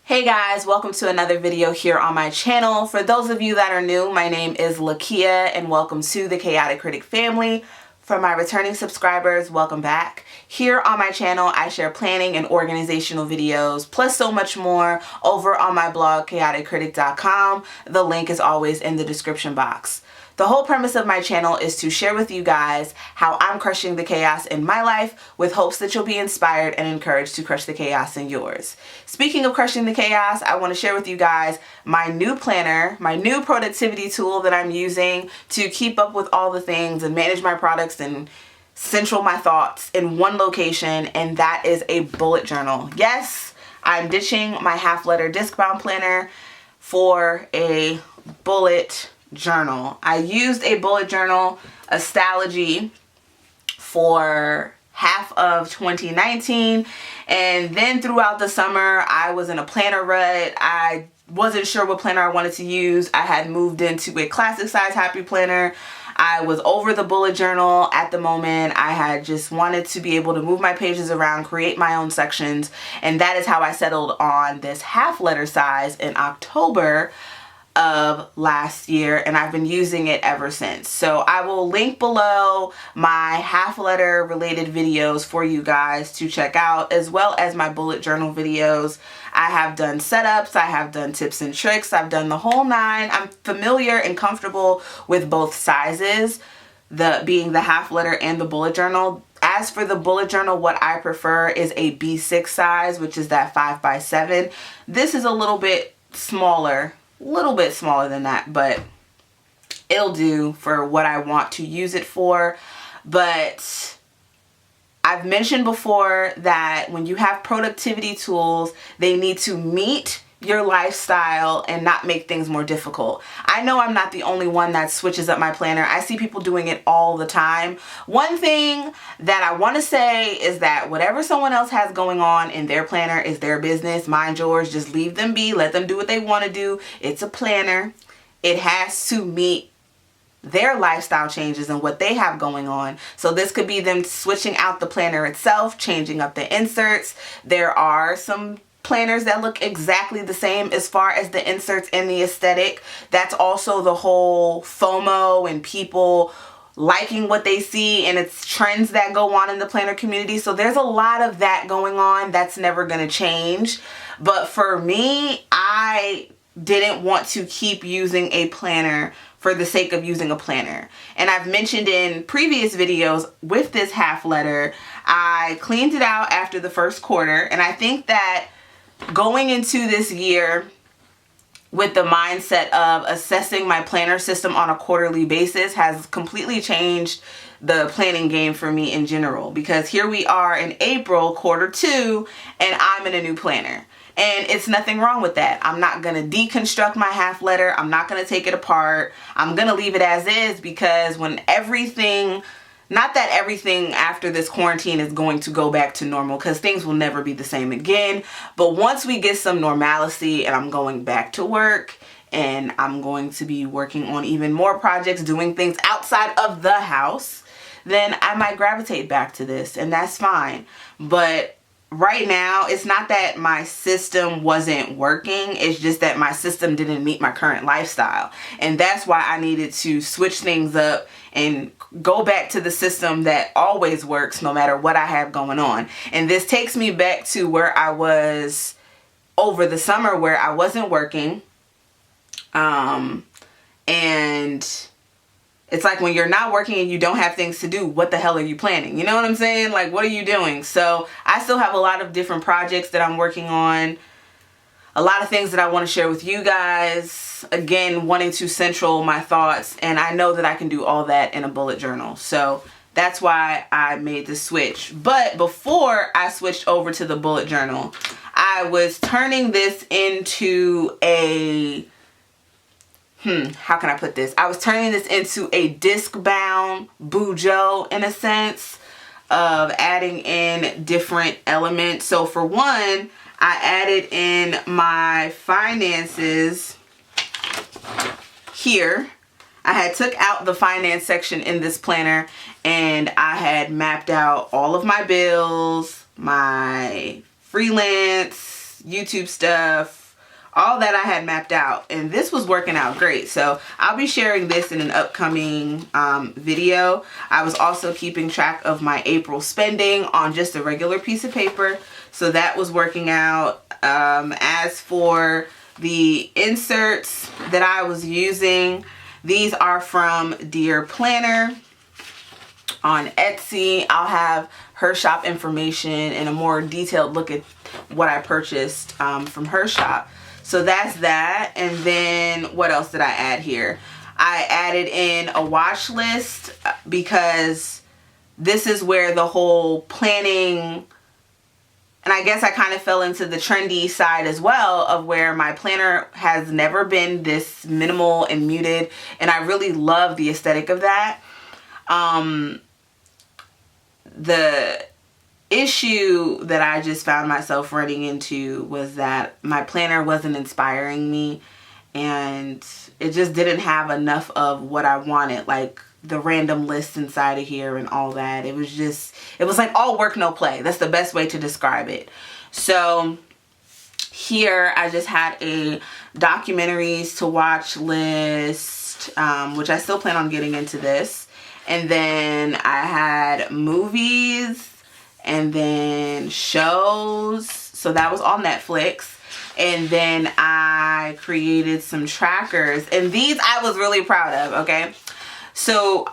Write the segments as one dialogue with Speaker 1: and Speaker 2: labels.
Speaker 1: Hey guys, welcome to another video here on my channel. For those of you that are new, my name is Lakia and welcome to the Chaotic Critic family. For my returning subscribers, welcome back. Here on my channel, I share planning and organizational videos, plus so much more over on my blog, chaoticcritic.com. The link is always in the description box. The whole premise of my channel is to share with you guys how I'm crushing the chaos in my life with hopes that you'll be inspired and encouraged to crush the chaos in yours. Speaking of crushing the chaos, I want to share with you guys my new planner, my new productivity tool that I'm using to keep up with all the things and manage my products and central my thoughts in one location, and that is a bullet journal. Yes, I'm ditching my half-letter Discbound planner for a bullet journal. I used a bullet journal, Astrology, for half of 2019, and then throughout the summer I was in a planner rut. I wasn't sure what planner I wanted to use. I had moved into a classic size happy planner. I was over the bullet journal at the moment. I had just wanted to be able to move my pages around, create my own sections, and that is how I settled on this half letter size in October of last year, and I've been using it ever since. So I will link below my half letter related videos for you guys to check out, as well as my bullet journal videos. I have done setups, I have done tips and tricks, I've done the whole nine. I'm familiar and comfortable with both sizes, being the half letter and the bullet journal. As for the bullet journal, what I prefer is a B6 size, which is that 5x7. This is a little bit smaller than that, but it'll do for what I want to use it for. But I've mentioned before that when you have productivity tools, they need to meet your lifestyle and not make things more difficult. I know I'm not the only one that switches up my planner. I see people doing it all the time. One thing that I want to say is that whatever someone else has going on in their planner is their business. Mind yours. Just leave them be. Let them do what they want to do. It's a planner. It has to meet their lifestyle changes and what they have going on. So this could be them switching out the planner itself, changing up the inserts. There are some planners that look exactly the same as far as the inserts and the aesthetic. That's also the whole FOMO and people liking what they see, and it's trends that go on in the planner community. So there's a lot of that going on that's never going to change. But for me, I didn't want to keep using a planner for the sake of using a planner. And I've mentioned in previous videos with this half letter, I cleaned it out after the first quarter, and I think that going into this year with the mindset of assessing my planner system on a quarterly basis has completely changed the planning game for me in general, because here we are in April, quarter 2, and I'm in a new planner. And it's nothing wrong with that. I'm not going to deconstruct my half letter. I'm not going to take it apart. I'm going to leave it as is, because when everything, not that everything after this quarantine is going to go back to normal, because things will never be the same again. But once we get some normalcy and I'm going back to work and I'm going to be working on even more projects, doing things outside of the house, then I might gravitate back to this, and that's fine. But right now, it's not that my system wasn't working. It's just that my system didn't meet my current lifestyle. And that's why I needed to switch things up and go back to the system that always works no matter what I have going on. And this takes me back to where I was over the summer, where I wasn't working. And it's like when you're not working and you don't have things to do, what the hell are you planning? You know what I'm saying? Like, what are you doing? So I still have a lot of different projects that I'm working on. A lot of things that I want to share with you guys. Again, wanting to central my thoughts. And I know that I can do all that in a bullet journal. So that's why I made the switch. But before I switched over to the bullet journal, I was turning this into a how can I put this? I was turning this into a disc-bound bujo, in a sense, of adding in different elements. So for one, I added in my finances here. I had took out the finance section in this planner, and I had mapped out all of my bills, my freelance videos, YouTube stuff, all that I had mapped out, and this was working out great. So I'll be sharing this in an upcoming video. I was also keeping track of my April spending on just a regular piece of paper, so that was working out. As for the inserts that I was using, these are from Dear Planner on Etsy. I'll have her shop information and a more detailed look at what I purchased from her shop. So that's that. And then what else did I add here? I added in a watch list because this is where the whole planning, and I guess I kind of fell into the trendy side as well, of where my planner has never been this minimal and muted, and I really love the aesthetic of that. The issue that I just found myself running into was that my planner wasn't inspiring me, and it just didn't have enough of what I wanted, like the random lists inside of here and all that. It was like all work, no play. That's the best way to describe it. So here I just had a documentaries to watch list, which I still plan on getting into this. And then I had movies and then shows. So that was on Netflix. And then I created some trackers. And these I was really proud of, okay? So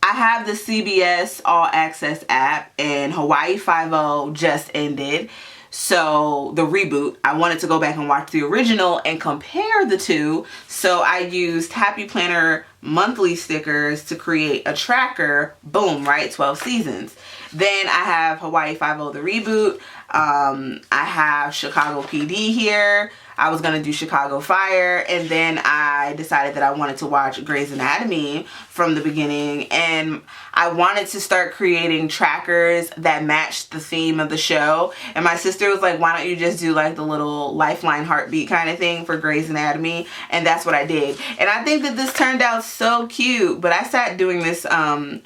Speaker 1: I have the CBS All Access app, and Hawaii Five-0 just ended. So the reboot, I wanted to go back and watch the original and compare the two. So I used Happy Planner monthly stickers to create a tracker. Boom, right? 12 seasons. Then I have Hawaii Five-0 the reboot. I have Chicago PD here. I was going to do Chicago Fire, and then I decided that I wanted to watch Grey's Anatomy from the beginning, and I wanted to start creating trackers that matched the theme of the show. And my sister was like, why don't you just do like the little lifeline heartbeat kind of thing for Grey's Anatomy? And that's what I did. And I think that this turned out so cute, but I sat doing this one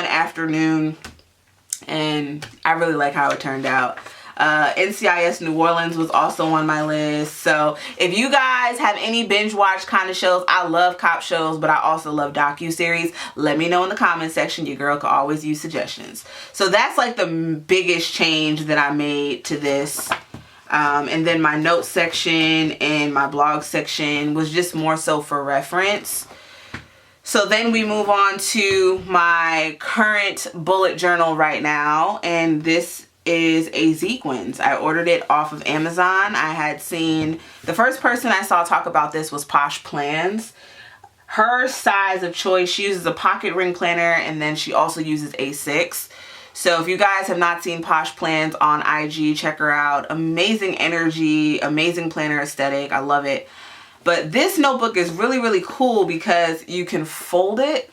Speaker 1: afternoon, and I really like how it turned out. NCIS New Orleans was also on my list. So if you guys have any binge watch kind of shows, I love cop shows, but I also love docu-series. Let me know in the comment section. Your girl could always use suggestions. So that's like the biggest change that I made to this. And then my notes section and my blog section was just more so for reference. So then we move on to my current bullet journal right now, and this is a Zequins. I ordered it off of Amazon. I had seen, the first person I saw talk about this was Posh Plans. Her size of choice, she uses a pocket ring planner, and then she also uses A6. So if you guys have not seen Posh Plans on IG, check her out. Amazing energy, amazing planner aesthetic. I love it. But this notebook is really, really cool because you can fold it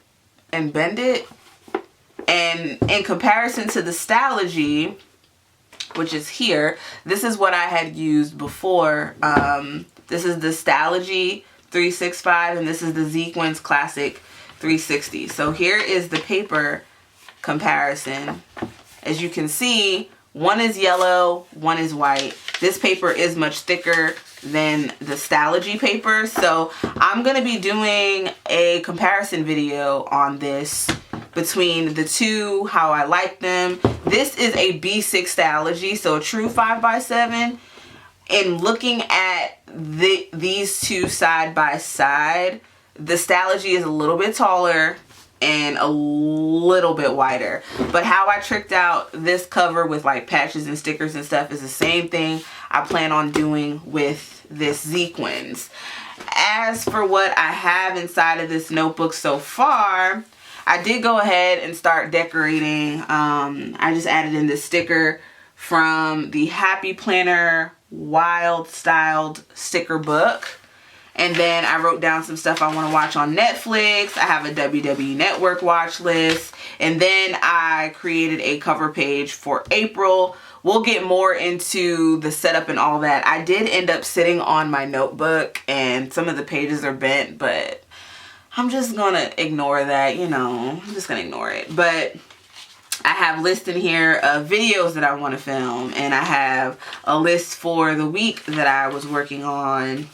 Speaker 1: and bend it. And in comparison to the Stalogy, which is here, this is what I had used before. This is the Stalogy 365, and this is the Zequins Classic 360. So here is the paper comparison. As you can see, one is yellow, one is white. This paper is much thicker than the Stalogy paper, so I'm going to be doing a comparison video on this between the two, how I like them. This is a B6 Stalogy, so a true 5x7. And looking at these two side by side, the Stalogy is a little bit taller and a little bit wider. But how I tricked out this cover with like patches and stickers and stuff is the same thing I plan on doing with this Zequins. As for what I have inside of this notebook so far, I did go ahead and start decorating. I just added in this sticker from the Happy Planner Wild Styled sticker book. And then I wrote down some stuff I want to watch on Netflix. I have a WWE Network watch list. And then I created a cover page for April. We'll get more into the setup and all that. I did end up sitting on my notebook and some of the pages are bent, but I'm just going to ignore that, you know. I'm just going to ignore it. But I have lists in here of videos that I want to film, and I have a list for the week that I was working on,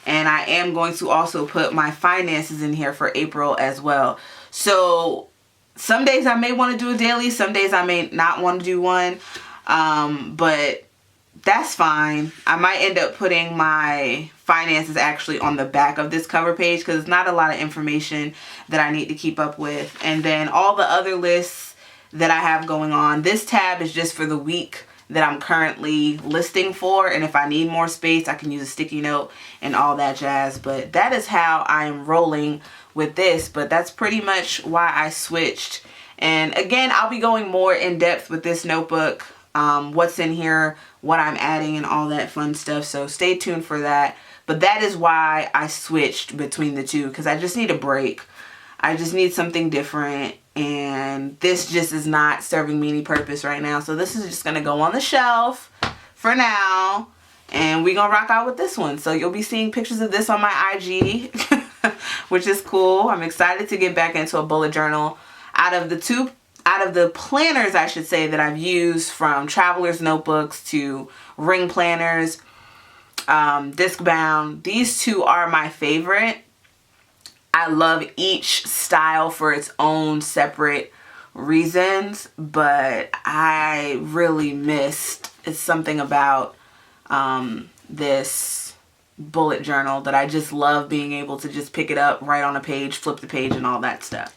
Speaker 1: and I am going to also put my finances in here for April as well. So some days I may want to do a daily, some days I may not want to do one, but that's fine. I might end up putting my finances actually on the back of this cover page because it's not a lot of information that I need to keep up with. And then all the other lists that I have going on, this tab is just for the week that I'm currently listing for, and if I need more space I can use a sticky note and all that jazz. But that is how I am rolling with this, but that's pretty much why I switched. And again, I'll be going more in depth with this notebook, what's in here, what I'm adding, and all that fun stuff, so stay tuned for that. But that is why I switched between the two, because I just need a break. I just need something different, and this just is not serving me any purpose right now. So this is just going to go on the shelf for now, and we're going to rock out with this one. So you'll be seeing pictures of this on my IG, which is cool. I'm excited to get back into a bullet journal. Out of the planners, I should say, that I've used, from Traveler's Notebooks to Ring Planners, Discbound, these two are my favorite. I love each style for its own separate reasons, but I really missed something about this bullet journal that I just love being able to just pick it up, write on a page, flip the page, and all that stuff.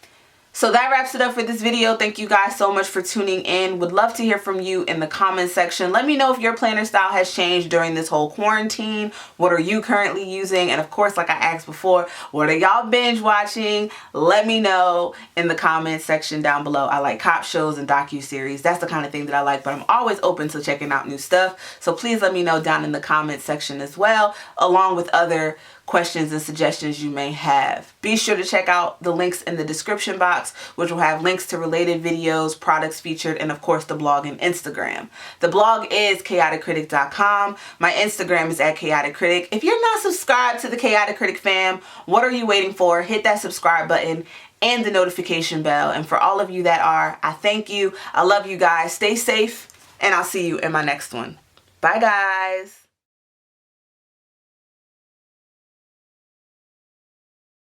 Speaker 1: So that wraps it up for this video. Thank you guys so much for tuning in. Would love to hear from you in the comment section. Let me know if your planner style has changed during this whole quarantine. What are you currently using? And of course, like I asked before, what are y'all binge watching? Let me know in the comment section down below. I like cop shows and docu-series. That's the kind of thing that I like, but I'm always open to checking out new stuff. So please let me know down in the comment section as well, along with other questions and suggestions you may have. Be sure to check out the links in the description box, which will have links to related videos, products featured, and of course the blog and Instagram. The blog is chaoticcritic.com. My Instagram is @chaoticcritic. If you're not subscribed to the Chaotic Critic fam, what are you waiting for? Hit that subscribe button and the notification bell. And for all of you that are, I thank you. I love you guys. Stay safe, and I'll see you in my next one. Bye guys.